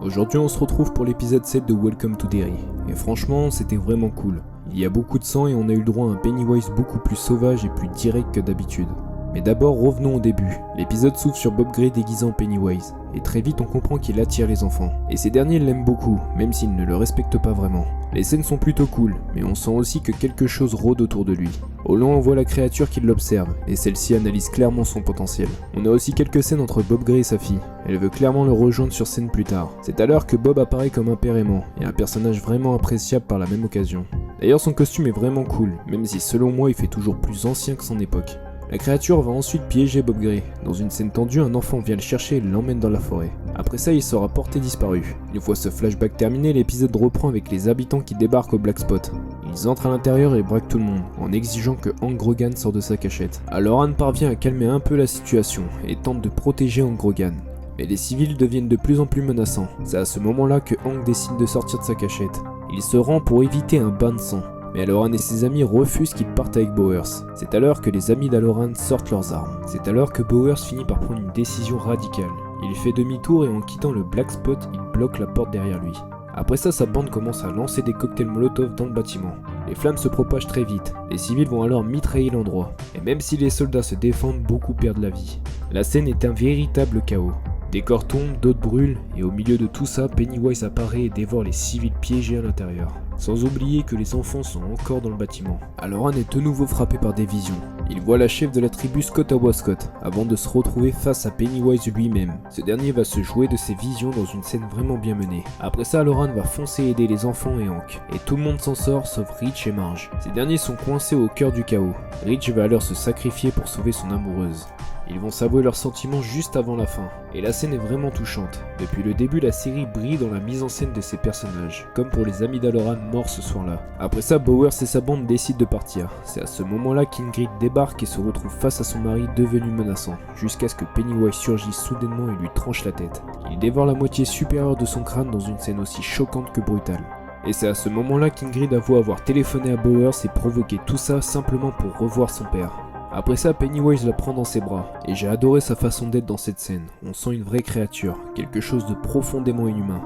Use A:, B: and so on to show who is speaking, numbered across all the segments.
A: Aujourd'hui on se retrouve pour l'épisode 7 de Welcome to Derry, et franchement c'était vraiment cool. Il y a beaucoup de sang et on a eu le droit à un Pennywise beaucoup plus sauvage et plus direct que d'habitude. Mais d'abord revenons au début. L'épisode s'ouvre sur Bob Gray déguisé en Pennywise, et très vite on comprend qu'il attire les enfants. Et ces derniers l'aiment beaucoup, même s'ils ne le respectent pas vraiment. Les scènes sont plutôt cool, mais on sent aussi que quelque chose rôde autour de lui. Au loin on voit la créature qui l'observe, et celle-ci analyse clairement son potentiel. On a aussi quelques scènes entre Bob Gray et sa fille. Elle veut clairement le rejoindre sur scène plus tard. C'est alors que Bob apparaît comme un père aimant, et un personnage vraiment appréciable par la même occasion. D'ailleurs son costume est vraiment cool, même si selon moi il fait toujours plus ancien que son époque. La créature va ensuite piéger Bob Gray. Dans une scène tendue, un enfant vient le chercher et l'emmène dans la forêt. Après ça, il sera porté disparu. Une fois ce flashback terminé, l'épisode reprend avec les habitants qui débarquent au Black Spot. Ils entrent à l'intérieur et braquent tout le monde, en exigeant que Hank Grogan sorte de sa cachette. Alors Anne parvient à calmer un peu la situation et tente de protéger Hank Grogan. Mais les civils deviennent de plus en plus menaçants. C'est à ce moment-là que Hank décide de sortir de sa cachette. Il se rend pour éviter un bain de sang. Mais Halloran et ses amis refusent qu'ils partent avec Bowers. C'est alors que les amis d'Halloran sortent leurs armes. C'est alors que Bowers finit par prendre une décision radicale. Il fait demi-tour et en quittant le Black Spot, il bloque la porte derrière lui. Après ça, sa bande commence à lancer des cocktails Molotov dans le bâtiment. Les flammes se propagent très vite. Les civils vont alors mitrailler l'endroit. Et même si les soldats se défendent, beaucoup perdent la vie. La scène est un véritable chaos. Des corps tombent, d'autres brûlent, et au milieu de tout ça, Pennywise apparaît et dévore les civils piégés à l'intérieur. Sans oublier que les enfants sont encore dans le bâtiment. Halloran est de nouveau frappé par des visions. Il voit la chef de la tribu Scott Scott, avant de se retrouver face à Pennywise lui-même. Ce dernier va se jouer de ses visions dans une scène vraiment bien menée. Après ça, Halloran va foncer aider les enfants et Hank. Et tout le monde s'en sort sauf Rich et Marge. Ces derniers sont coincés au cœur du chaos. Rich va alors se sacrifier pour sauver son amoureuse. Ils vont s'avouer leurs sentiments juste avant la fin, et la scène est vraiment touchante. Depuis le début, la série brille dans la mise en scène de ses personnages, comme pour les amis d'Halloran morts ce soir-là. Après ça, Bowers et sa bande décident de partir. C'est à ce moment-là qu'Ingrid débarque et se retrouve face à son mari devenu menaçant, jusqu'à ce que Pennywise surgisse soudainement et lui tranche la tête. Il dévore la moitié supérieure de son crâne dans une scène aussi choquante que brutale. Et c'est à ce moment-là qu'Ingrid avoue avoir téléphoné à Bowers et provoqué tout ça simplement pour revoir son père. Après ça, Pennywise la prend dans ses bras, et j'ai adoré sa façon d'être dans cette scène. On sent une vraie créature, quelque chose de profondément inhumain.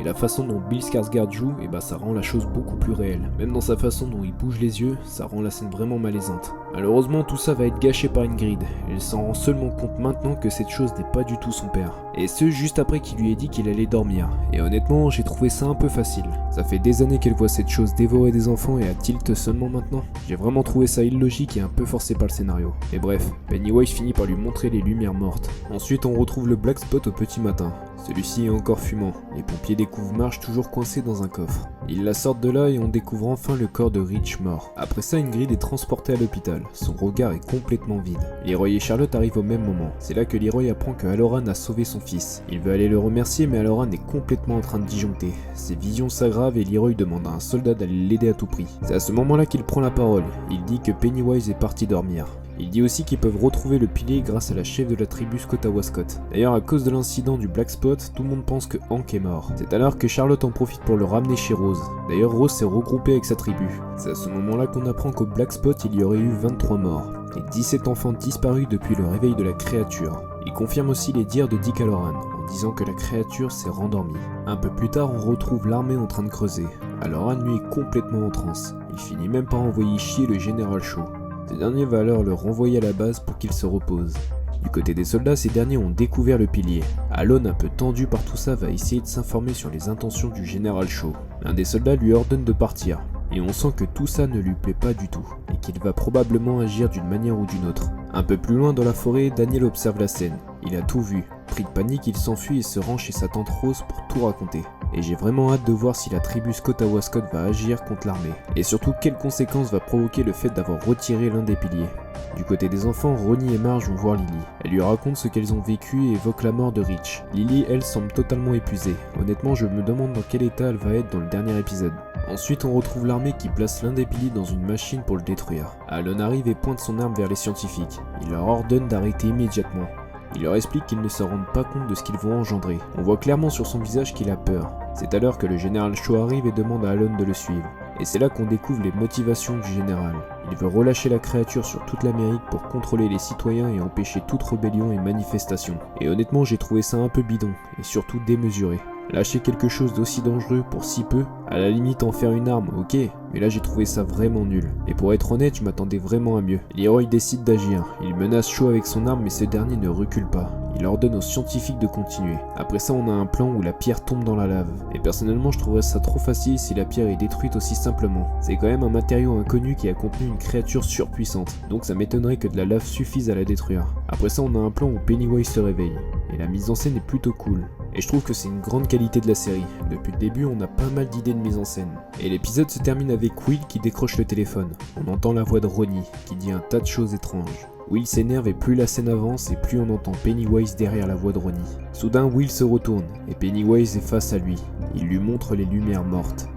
A: Et la façon dont Bill Skarsgård joue, ça rend la chose beaucoup plus réelle. Même dans sa façon dont il bouge les yeux, ça rend la scène vraiment malaisante. Malheureusement, tout ça va être gâché par Ingrid. Elle s'en rend seulement compte maintenant que cette chose n'est pas du tout son père. Et ce, juste après qu'il lui ait dit qu'il allait dormir. Et honnêtement, j'ai trouvé ça un peu facile. Ça fait des années qu'elle voit cette chose dévorer des enfants et à tilt seulement maintenant. J'ai vraiment trouvé ça illogique et un peu forcé par le scénario. Et bref, Pennywise finit par lui montrer les lumières mortes. Ensuite, on retrouve le Black Spot au petit matin. Celui-ci est encore fumant. Les pompiers découvrent Marge toujours coincée dans un coffre. Ils la sortent de là et on découvre enfin le corps de Rich mort. Après ça, Ingrid est transportée à l'hôpital. Son regard est complètement vide. Leroy et Charlotte arrivent au même moment. C'est là que Leroy apprend que Halloran a sauvé son fils. Il veut aller le remercier, mais Halloran est complètement en train de disjoncter. Ses visions s'aggravent et Leroy demande à un soldat d'aller l'aider à tout prix. C'est à ce moment-là qu'il prend la parole. Il dit que Pennywise est parti dormir. Il dit aussi qu'ils peuvent retrouver le pilier grâce à la chef de la tribu Scott Scott. D'ailleurs, à cause de l'incident du Black Spot, tout le monde pense que Hank est mort. C'est alors que Charlotte en profite pour le ramener chez Rose. D'ailleurs, Rose s'est regroupée avec sa tribu. C'est à ce moment-là qu'on apprend qu'au Black Spot, il y aurait eu 23 morts et 17 enfants disparus depuis le réveil de la créature. Il confirme aussi les dires de Dick Halloran, en disant que la créature s'est rendormie. Un peu plus tard, on retrouve l'armée en train de creuser. Halloran, lui, est complètement en transe. Il finit même par envoyer chier le général Shaw. Ce dernier va alors le renvoyer à la base pour qu'il se repose. Du côté des soldats, ces derniers ont découvert le pilier. Alon, un peu tendu par tout ça, va essayer de s'informer sur les intentions du général Shaw. L'un des soldats lui ordonne de partir, et on sent que tout ça ne lui plaît pas du tout, et qu'il va probablement agir d'une manière ou d'une autre. Un peu plus loin dans la forêt, Daniel observe la scène. Il a tout vu. Pris de panique, il s'enfuit et se rend chez sa tante Rose pour tout raconter. Et j'ai vraiment hâte de voir si la tribu Scott Scott va agir contre l'armée. Et surtout, quelles conséquences va provoquer le fait d'avoir retiré l'un des piliers. Du côté des enfants, Ronnie et Marge vont voir Lily. Elle lui raconte ce qu'elles ont vécu et évoque la mort de Rich. Lily, elle, semble totalement épuisée. Honnêtement, je me demande dans quel état elle va être dans le dernier épisode. Ensuite, on retrouve l'armée qui place l'un des piliers dans une machine pour le détruire. Alon arrive et pointe son arme vers les scientifiques. Il leur ordonne d'arrêter immédiatement. Il leur explique qu'ils ne se rendent pas compte de ce qu'ils vont engendrer. On voit clairement sur son visage qu'il a peur. C'est alors que le général Shaw arrive et demande à Alon de le suivre. Et c'est là qu'on découvre les motivations du général. Il veut relâcher la créature sur toute l'Amérique pour contrôler les citoyens et empêcher toute rébellion et manifestation. Et honnêtement, j'ai trouvé ça un peu bidon, et surtout démesuré. Lâcher quelque chose d'aussi dangereux pour si peu, à la limite en faire une arme, ok, mais là j'ai trouvé ça vraiment nul. Et pour être honnête, je m'attendais vraiment à mieux. Leroy décide d'agir, il menace Shaw avec son arme mais ce dernier ne recule pas. Il ordonne aux scientifiques de continuer. Après ça on a un plan où la pierre tombe dans la lave. Et personnellement je trouverais ça trop facile si la pierre est détruite aussi simplement. C'est quand même un matériau inconnu qui a contenu une créature surpuissante, donc ça m'étonnerait que de la lave suffise à la détruire. Après ça on a un plan où Pennywise se réveille. Et la mise en scène est plutôt cool. Et je trouve que c'est une grande qualité de la série. Depuis le début, on a pas mal d'idées de mise en scène. Et l'épisode se termine avec Will qui décroche le téléphone. On entend la voix de Ronnie, qui dit un tas de choses étranges. Will s'énerve et plus la scène avance et plus on entend Pennywise derrière la voix de Ronnie. Soudain, Will se retourne et Pennywise est face à lui. Il lui montre les lumières mortes.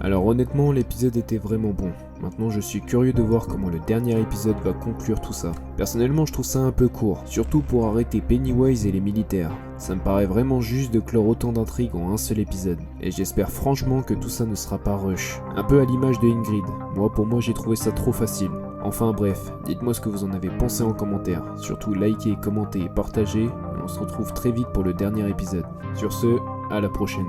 A: Alors honnêtement, l'épisode était vraiment bon. Maintenant, je suis curieux de voir comment le dernier épisode va conclure tout ça. Personnellement, je trouve ça un peu court, surtout pour arrêter Pennywise et les militaires. Ça me paraît vraiment juste de clore autant d'intrigues en un seul épisode. Et j'espère franchement que tout ça ne sera pas rush. Un peu à l'image de Ingrid. Pour moi, j'ai trouvé ça trop facile. Enfin bref, dites-moi ce que vous en avez pensé en commentaire. Surtout likez, commentez et partagez. Et on se retrouve très vite pour le dernier épisode. Sur ce, à la prochaine.